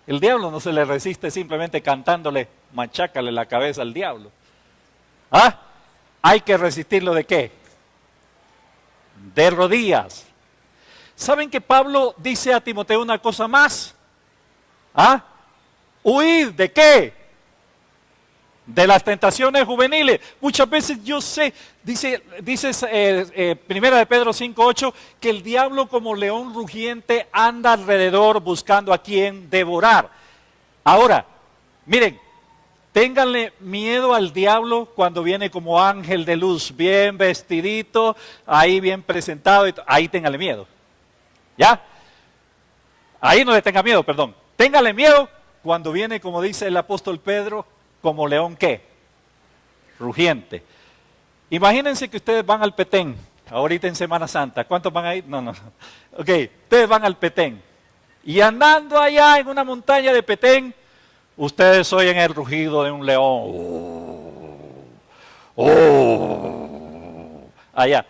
Speaker 1: El diablo no se le resiste simplemente cantándole, machácale la cabeza al diablo. Hay que resistirlo ¿de qué? De rodillas. ¿Saben que Pablo dice a Timoteo una cosa más? Huid ¿de qué? De las tentaciones juveniles. Muchas veces yo sé, dice Primera de Pedro 5:8, que el diablo como león rugiente anda alrededor buscando a quien devorar. Ahora, miren, ténganle miedo al diablo cuando viene como ángel de luz, bien vestidito, ahí bien presentado, ahí ténganle miedo. ¿Ya? Ahí no le tenga miedo, perdón. Téngale miedo cuando viene, como dice el apóstol Pedro, como león ¿qué? Rugiente. Imagínense que ustedes van al Petén, ahorita en Semana Santa. ¿Cuántos van a ir? No. Ok, ustedes van al Petén. Y andando allá en una montaña de Petén, ustedes oyen el rugido de un león. Allá.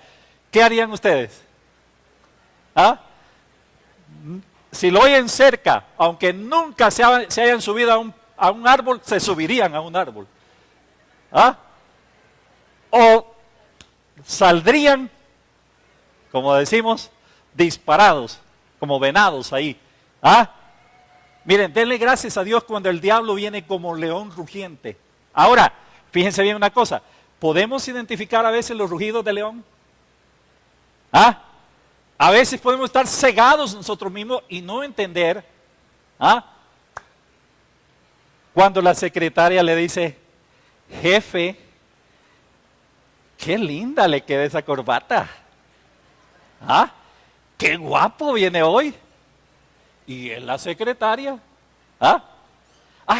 Speaker 1: ¿Qué harían ustedes? Si lo oyen cerca, aunque nunca se hayan subido a un árbol, se subirían a un árbol. O saldrían, como decimos, disparados, como venados ahí. Miren, denle gracias a Dios cuando el diablo viene como león rugiente. Ahora, fíjense bien una cosa, ¿podemos identificar a veces los rugidos de león? A veces podemos estar cegados nosotros mismos y no entender. Cuando la secretaria le dice, jefe, qué linda le queda esa corbata. Qué guapo viene hoy. Y es la secretaria.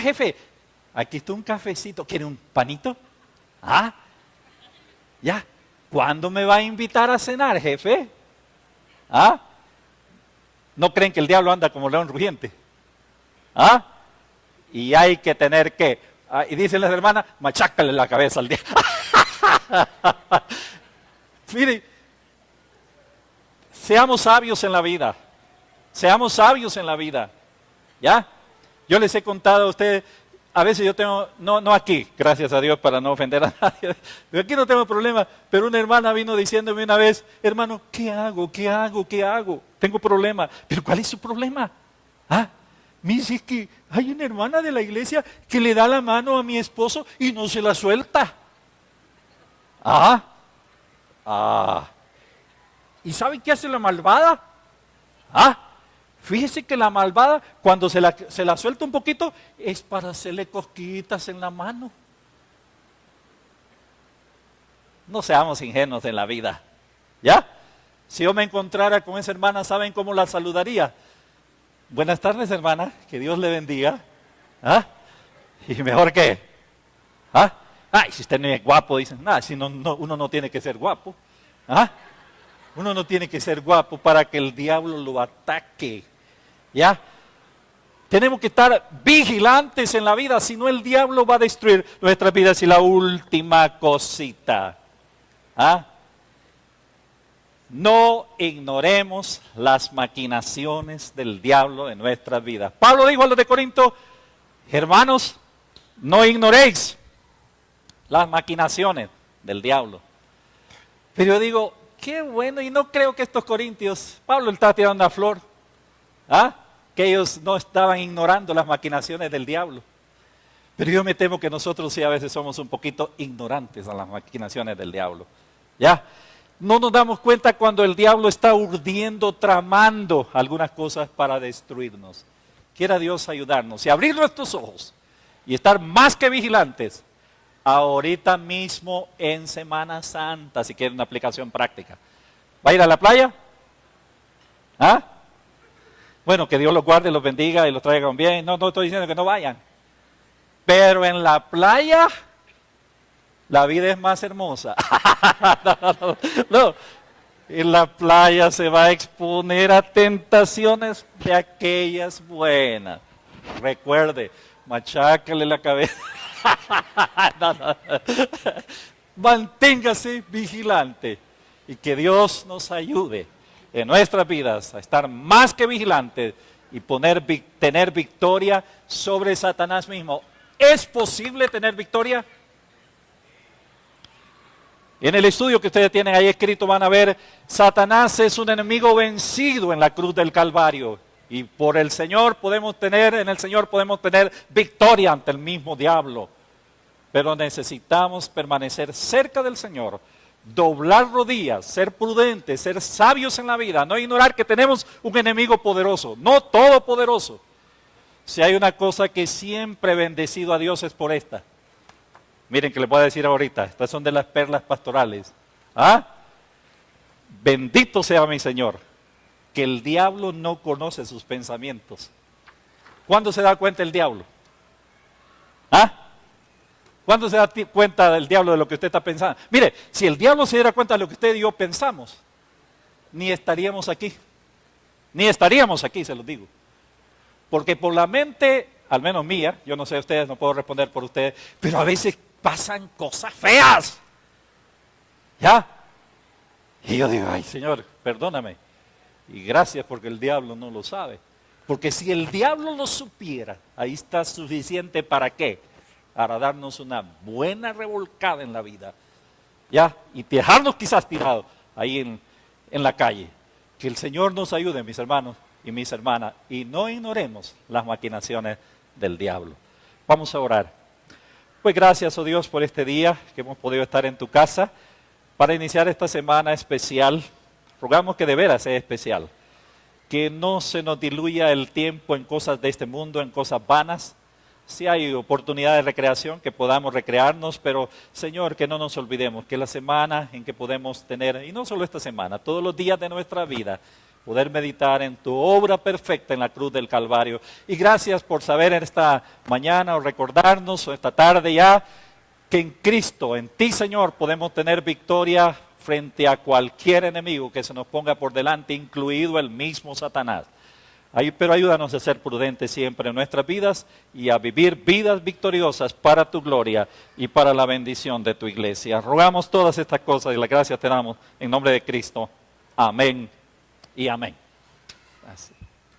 Speaker 1: Jefe, aquí está un cafecito. ¿Quiere un panito? Ya. ¿Cuándo me va a invitar a cenar, jefe? ¿No creen que el diablo anda como león rugiente? Y hay que tener que, y dicen las hermanas, machácale la cabeza al diablo. Miren, seamos sabios en la vida. Seamos sabios en la vida. ¿Ya? Yo les he contado a ustedes, a veces yo tengo, no aquí, gracias a Dios para no ofender a nadie, aquí no tengo problema, pero una hermana vino diciéndome una vez, hermano, ¿qué hago? Tengo problema. ¿Pero cuál es su problema? Me dice, es que hay una hermana de la iglesia que le da la mano a mi esposo y no se la suelta. ¿Y saben qué hace la malvada? Fíjese que la malvada, cuando se la suelta un poquito, es para hacerle cosquillitas en la mano. No seamos ingenuos en la vida. ¿Ya? Si yo me encontrara con esa hermana, ¿saben cómo la saludaría? Buenas tardes, hermana, que Dios le bendiga. Y mejor que, si usted no es guapo, dicen, si uno no tiene que ser guapo. Uno no tiene que ser guapo para que el diablo lo ataque. ¿Ya? Tenemos que estar vigilantes en la vida, si no el diablo va a destruir nuestras vidas. Y la última cosita. No ignoremos las maquinaciones del diablo en nuestras vidas. Pablo dijo a los de Corinto, hermanos, no ignoréis las maquinaciones del diablo. Pero yo digo, qué bueno, y no creo que estos corintios, Pablo está tirando una flor, que ellos no estaban ignorando las maquinaciones del diablo. Pero yo me temo que nosotros sí a veces somos un poquito ignorantes a las maquinaciones del diablo. ¿Ya? No nos damos cuenta cuando el diablo está urdiendo, tramando algunas cosas para destruirnos. Quiera Dios ayudarnos y abrir nuestros ojos y estar más que vigilantes ahorita mismo en Semana Santa, si quieren una aplicación práctica. ¿Va a ir a la playa? Bueno, que Dios los guarde, los bendiga y los traiga con bien. No estoy diciendo que no vayan. Pero en la playa, la vida es más hermosa. No. En la playa se va a exponer a tentaciones de aquellas buenas. Recuerde, machácale la cabeza. Manténgase vigilante y que Dios nos ayude en nuestras vidas a estar más que vigilantes y tener victoria sobre Satanás mismo. ¿Es posible tener victoria? En el estudio que ustedes tienen ahí escrito van a ver, Satanás es un enemigo vencido en la cruz del Calvario. Y en el Señor podemos tener victoria ante el mismo diablo. Pero necesitamos permanecer cerca del Señor, doblar rodillas, ser prudentes, ser sabios en la vida, no ignorar que tenemos un enemigo poderoso, no todopoderoso. Si hay una cosa que siempre he bendecido a Dios es por esta. Miren que les voy a decir ahorita, estas son de las perlas pastorales. Bendito sea mi Señor, que el diablo no conoce sus pensamientos. ¿Cuándo se da cuenta el diablo? ¿Cuándo se da cuenta el diablo de lo que usted está pensando? Mire, si el diablo se diera cuenta de lo que usted y yo pensamos, ni estaríamos aquí. Ni estaríamos aquí, se los digo. Porque por la mente, al menos mía, yo no sé ustedes, no puedo responder por ustedes, pero a veces pasan cosas feas. ¿Ya? Y yo digo, ay Señor, perdóname. Y gracias porque el diablo no lo sabe. Porque si el diablo lo supiera, ahí está suficiente para qué. Para darnos una buena revolcada en la vida. ¿Ya? Y dejarnos quizás tirados ahí en la calle. Que el Señor nos ayude, mis hermanos y mis hermanas, y no ignoremos las maquinaciones del diablo. Vamos a orar. Pues gracias, oh Dios, por este día que hemos podido estar en tu casa para iniciar esta semana especial. Rogamos que de veras sea especial, que no se nos diluya el tiempo en cosas de este mundo, en cosas vanas. Si hay oportunidad de recreación, que podamos recrearnos, pero Señor, que no nos olvidemos que la semana en que podemos tener, y no solo esta semana, todos los días de nuestra vida, poder meditar en tu obra perfecta en la cruz del Calvario. Y gracias por saber en esta mañana o recordarnos o esta tarde ya que en Cristo, en ti Señor, podemos tener victoria frente a cualquier enemigo que se nos ponga por delante, incluido el mismo Satanás. Pero ayúdanos a ser prudentes siempre en nuestras vidas y a vivir vidas victoriosas para tu gloria y para la bendición de tu iglesia. Rogamos todas estas cosas y la gracia te damos en nombre de Cristo. Amén y amén. Así.